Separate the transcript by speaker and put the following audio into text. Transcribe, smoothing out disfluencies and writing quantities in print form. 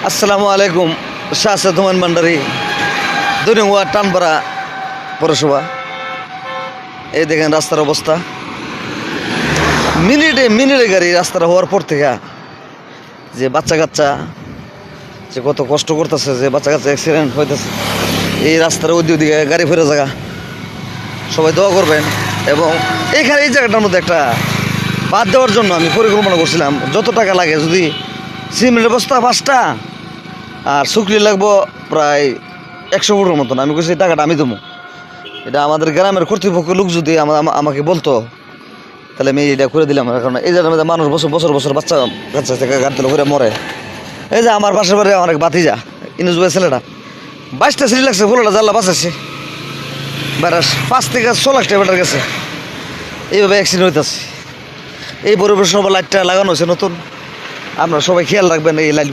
Speaker 1: আসসালামু আলাইকুম। শাহ সাদমান ভান্ডারি ২ নং ওয়ার্ড টানপাড়া পৌরসভা। এই দেখেন রাস্তার অবস্থা, মিনিটে মিনিটে গাড়ি রাস্তাটা হওয়ার পর থেকে যে বাচ্চা কাচ্চা যে কত কষ্ট করতেছে, যে বাচ্চা কাচ্চা অ্যাক্সিডেন্ট হইতেছে এই রাস্তার ওদিকে গাড়ি ফেরে জায়গা। সবাই দোয়া করবেন। এবং এখানে এই জায়গাটার মধ্যে একটা বাদ দেওয়ার জন্য আমি পরিকল্পনা করছিলাম, যত টাকা লাগে যদি সিমেন্টের বস্তা 5টা আর শুকলি লাগবো প্রায় 100 ফুটের মতন, আমি বলছি টাকাটা আমি দেবো। এটা আমাদের গ্রামের কর্তৃপক্ষ লোক যদি আমাকে বলতো তাহলে আমি এটা করে দিলাম। কারণ এই জায়গার মধ্যে মানুষ বছর বছর বাচ্চা কাচ্চা থেকে গাড়ি তেলে করে মরে। এই যে আমার পাশের বাড়ি অনেক বাতিজা ইনুজ ভাই ছেলেটা 22টা সিঁড়ি লাগছে, ফুলটা জানলা বাঁচাচ্ছে, বেড়াস 5 থেকে 6 লাখ টাকা বেটার গেছে। এইভাবে অ্যাক্সিডেন্ট হইতেছে। এই পরিবেশন লাইটটা লাগানো হয়েছে নতুন, আপনারা সবাই খেয়াল রাখবেন এই লাইট।